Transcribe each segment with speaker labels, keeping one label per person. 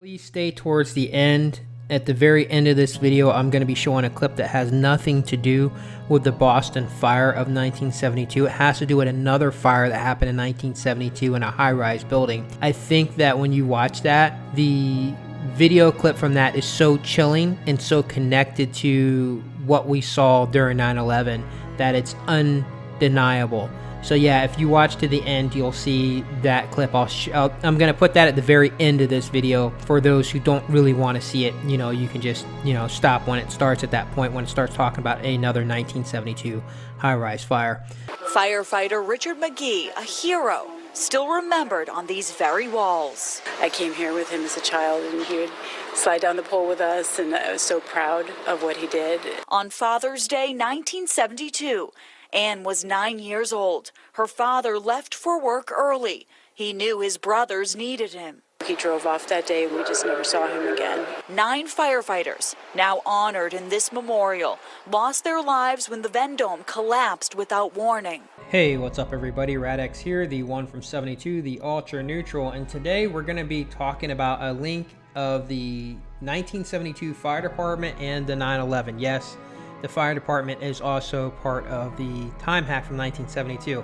Speaker 1: Please stay towards the end. At the very end of this video, I'm going to be showing a clip that has nothing to do with the Boston fire of 1972. It has to do with another fire that happened in 1972 in a high-rise building. I think that when you watch that, the video clip from that is so chilling and so connected to what we saw during 9/11 that it's undeniable. So yeah, if you watch to the end, you'll see that clip. I'm going to put that at the very end of this video for those who don't really want to see it. You know, you can just, stop when it starts at that point, when it starts talking about another 1972 high-rise fire.
Speaker 2: Firefighter Richard McGee, a hero, still remembered on these very walls.
Speaker 3: I came here with him as a child, and he would slide down the pole with us, and I was so proud of what he did.
Speaker 2: On Father's Day 1972, Anne was 9 years old. Her father left for work early. He knew his brothers needed him.
Speaker 3: He drove off that day, and we just never saw him again.
Speaker 2: 9 firefighters, now honored in this memorial, lost their lives when the Vendome collapsed without warning.
Speaker 1: Hey, what's up everybody? Radex here, the one from 72, the ultra neutral, and today we're going to be talking about a link of the 1972 fire department and the 9/11. Yes, the fire department is also part of the time hack from 1972.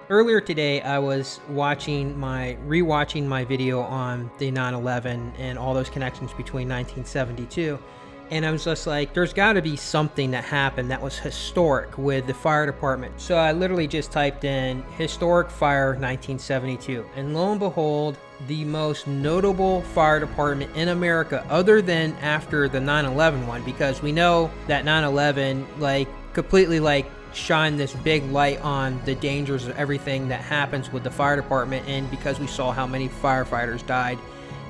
Speaker 1: Earlier today, I was rewatching my video on the 9/11 and all those connections between 1972. And I was just like, there's got to be something that happened that was historic with the fire department. So I literally just typed in historic fire 1972. And lo and behold, the most notable fire department in America, other than after the 9/11 one, because we know that 9/11 completely shined this big light on the dangers of everything that happens with the fire department, and because we saw how many firefighters died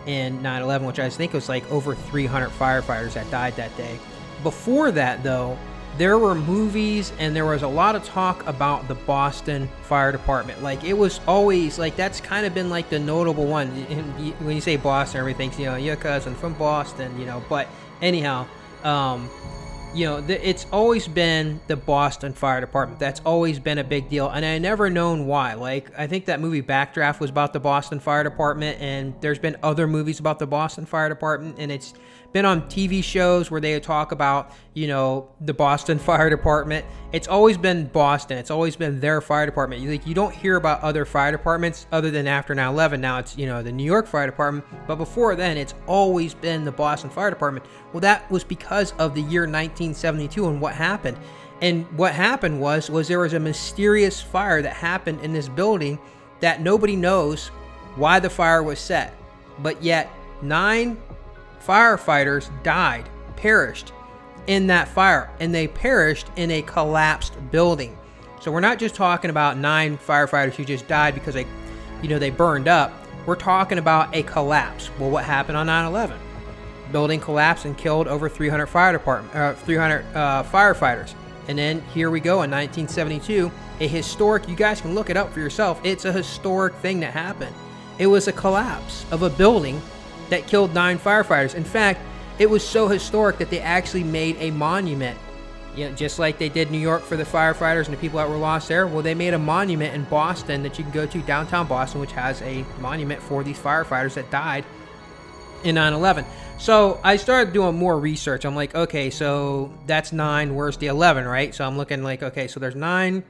Speaker 1: in 9/11, which I think was over 300 firefighters that died that day. Before that though, there were movies and there was a lot of talk about the Boston Fire Department. It was always that's kind of been the notable one. When you say Boston, everything thinks, your cousin from Boston, but anyhow, it's always been the Boston Fire Department. That's always been a big deal, and I never known why. I think that movie Backdraft was about the Boston Fire Department, and there's been other movies about the Boston Fire Department, and it's been on TV shows where they talk about, the Boston Fire Department. It's always been Boston. It's always been their fire department. You don't hear about other fire departments other than after 9/11. Now it's, the New York Fire Department, but before then, it's always been the Boston Fire Department. Well, that was because of the year 1972 and what happened. And what happened was there was a mysterious fire that happened in this building that nobody knows why the fire was set. But yet 9 firefighters perished in that fire, and they perished in a collapsed building. So we're not just talking about 9 firefighters who just died because they burned up. We're talking about a collapse. Well, what happened on 9/11? Building collapsed and killed over 300 firefighters. And then here we go in 1972, a historic, you guys can look it up for yourself. It's a historic thing that happened. It was a collapse of a building that killed 9 firefighters. In fact, it was so historic that they actually made a monument. Just like they did New York for the firefighters and the people that were lost there. Well, they made a monument in Boston that you can go to, downtown Boston, which has a monument for these firefighters that died in 9/11. So I started doing more research. I'm like, okay, so that's 9. Where's the 11, right? So I'm looking okay, so there's 9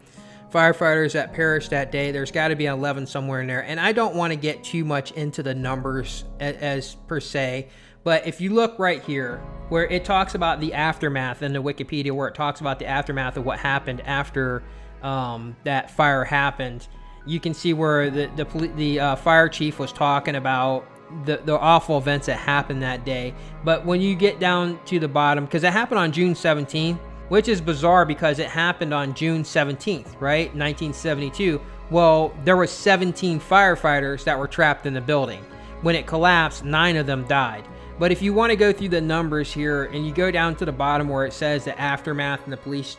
Speaker 1: firefighters that perished that day. There's got to be an 11 somewhere in there. And I don't want to get too much into the numbers as per se. But if you look right here, where it talks about the aftermath in the Wikipedia, where it talks about the aftermath of what happened after that fire happened, you can see where the fire chief was talking about the awful events that happened that day. But when you get down to the bottom, because it happened on June 17th, which is bizarre because it happened on June 17th, right? 1972. Well, there were 17 firefighters that were trapped in the building. When it collapsed, 9 of them died. But if you want to go through the numbers here and you go down to the bottom where it says the aftermath and the police,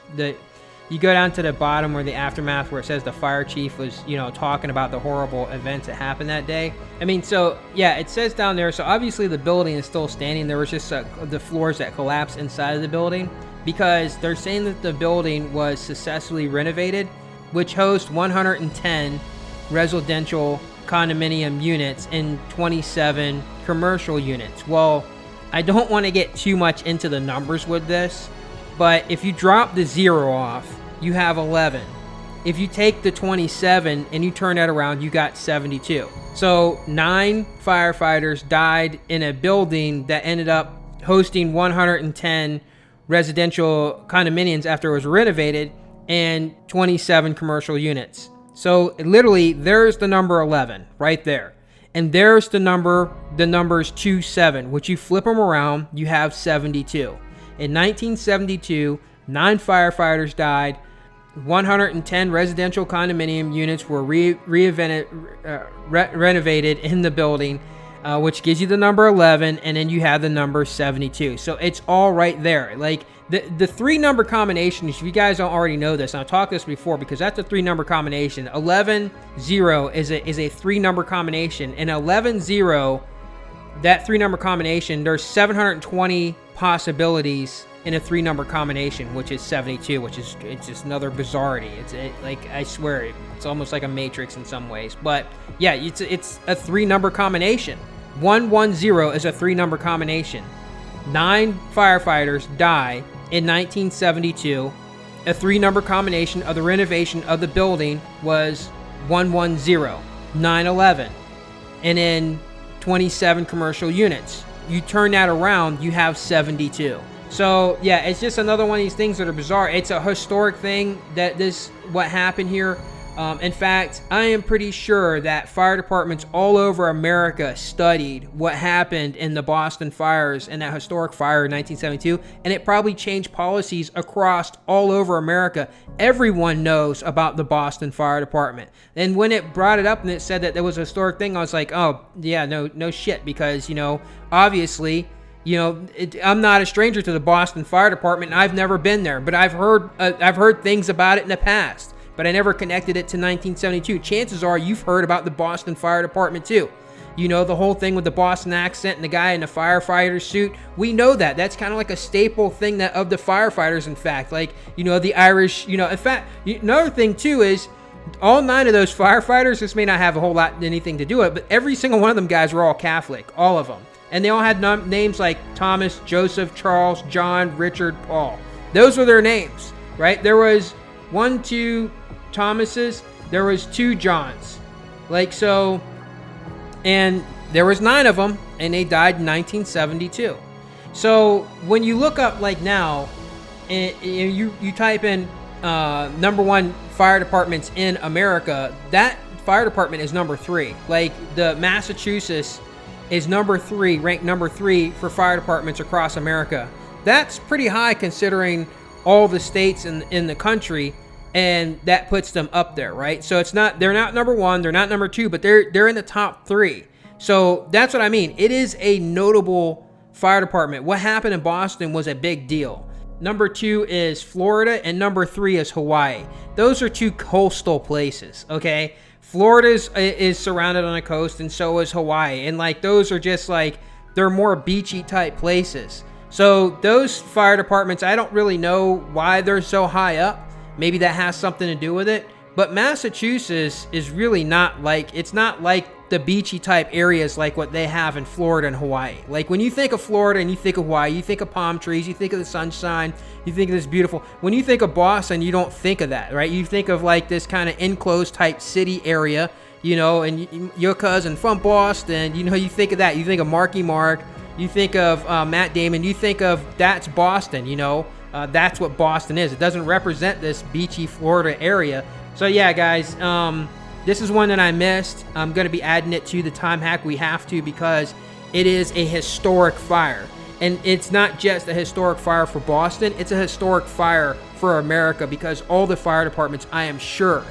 Speaker 1: you go down to the bottom where the aftermath, where it says the fire chief was, talking about the horrible events that happened that day. I mean, so yeah, it says down there. So obviously the building is still standing. There was just the floors that collapsed inside of the building, because they're saying that the building was successfully renovated, which hosts 110 residential condominium units in 27 commercial units. Well, I don't want to get too much into the numbers with this, but if you drop the 0 off, you have 11. If you take the 27 and you turn that around, you got 72. So 9 firefighters died in a building that ended up hosting 110 residential condominiums after it was renovated, and 27 commercial units. So literally, there's the number 11 right there. And there's the numbers 2, 7, which you flip them around, you have 72. In 1972, 9 firefighters died, 110 residential condominium units were renovated in the building, which gives you the number 11, and then you have the number 72. So it's all right there. Like the 3-number combination, if you guys don't already know this, and I've talked this before because that's a 3-number combination. 11-0 is a 3-number combination, and 11-0, that 3-number combination, there's 720 possibilities in a 3-number combination, which is 72, which is, it's just another bizarrety. Like, I swear, it's almost like a matrix in some ways. But yeah, it's a 3-number combination. 110 is a 3-number combination. 9 firefighters die in 1972. A 3-number combination of the renovation of the building was 110, 9/11, and then 27 commercial units. You turn that around, you have 72. So yeah, it's just another one of these things that are bizarre. It's a historic thing that what happened here. In fact, I am pretty sure that fire departments all over America studied what happened in the Boston fires and that historic fire in 1972, and it probably changed policies across all over America. Everyone knows about the Boston Fire Department. And when it brought it up and it said that there was a historic thing, I was like, oh yeah, no shit, because obviously, I'm not a stranger to the Boston Fire Department. And I've never been there, but I've heard things about it in the past. But I never connected it to 1972. Chances are you've heard about the Boston Fire Department too. The whole thing with the Boston accent and the guy in the firefighter suit. We know that. That's kind of like a staple thing of the firefighters, in fact. Like, the Irish, in fact, another thing too is all 9 of those firefighters, this may not have a whole lot anything to do with it, but every single one of them guys were all Catholic, all of them. And they all had names like Thomas, Joseph, Charles, John, Richard, Paul. Those were their names, right? There was 2 Thomases, there was 2 Johns, like so, and there was 9 of them, and they died in 1972. So when you look up, like now, and you type in number 1 fire departments in America, that fire department is number 3. Like the Massachusetts is ranked number 3 for fire departments across America. That's pretty high considering all the states in the country. And that puts them up there, right? So they're not number 1, they're not number 2, but they're in the top 3. So that's what I mean. It is a notable fire department. What happened in Boston was a big deal. Number 2 is Florida, and number 3 is Hawaii. Those are 2 coastal places, okay? Florida is surrounded on a coast, and so is Hawaii. And like those are just like, they're more beachy type places. So those fire departments, I don't really know why they're so high up. Maybe that has something to do with it. But Massachusetts is really it's not like the beachy type areas like what they have in Florida and Hawaii. Like when you think of Florida and you think of Hawaii, you think of palm trees, you think of the sunshine, you think of this beautiful. When you think of Boston, you don't think of that, right? You think of like this kind of enclosed type city area, and your cousin from Boston, you think of that. You think of Marky Mark, you think of Matt Damon, you think of that's Boston, that's what Boston is. It doesn't represent this beachy Florida area. So yeah, guys, this is one that I missed. I'm going to be adding it to the time hack. We have to, because it is a historic fire. And it's not just a historic fire for Boston. It's a historic fire for America, because all the fire departments, I am sure.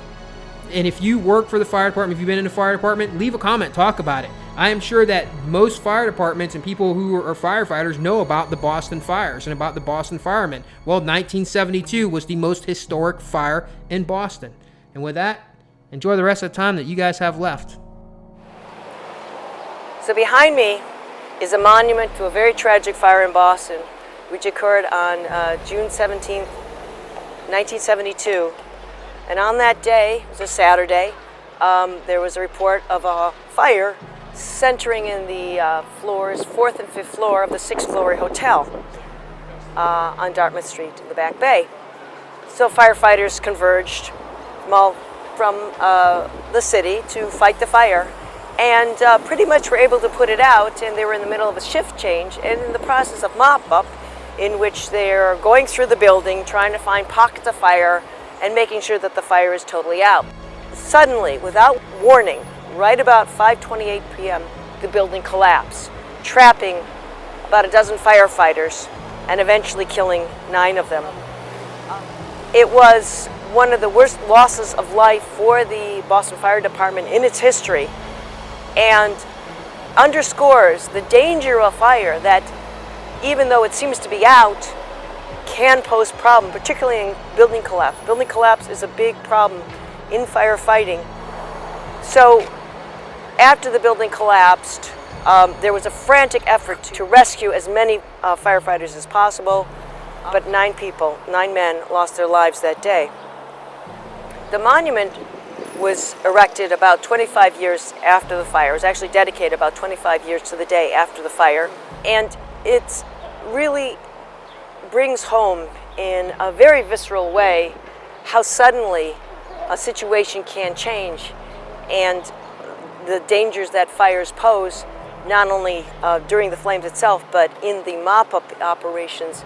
Speaker 1: And if you work for the fire department, if you've been in the fire department, leave a comment, talk about it. I am sure that most fire departments and people who are firefighters know about the Boston fires and about the Boston firemen. Well, 1972 was the most historic fire in Boston. And with that, enjoy the rest of the time that you guys have left.
Speaker 4: So behind me is a monument to a very tragic fire in Boston, which occurred on June 17th, 1972. And on that day, it was a Saturday, there was a report of a fire centering in the floors, 4th and 5th floor of the 6th-story hotel on Dartmouth Street in the Back Bay. So firefighters converged from the city to fight the fire, and pretty much were able to put it out, and they were in the middle of a shift change and in the process of mop-up, in which they're going through the building, trying to find pockets of fire and making sure that the fire is totally out. Suddenly, without warning, right about 5:28 p.m., the building collapsed, trapping about a dozen firefighters and eventually killing 9 of them. It was one of the worst losses of life for the Boston Fire Department in its history, and underscores the danger of fire that, even though it seems to be out, can pose problem, particularly in building collapse. Building collapse is a big problem in firefighting. So after the building collapsed, there was a frantic effort to rescue as many firefighters as possible, but 9 men lost their lives that day. The monument was erected about 25 years after the fire. It was actually dedicated about 25 years to the day after the fire, and it really brings home in a very visceral way how suddenly a situation can change, and the dangers that fires pose, not only during the flames itself, but in the mop-up operations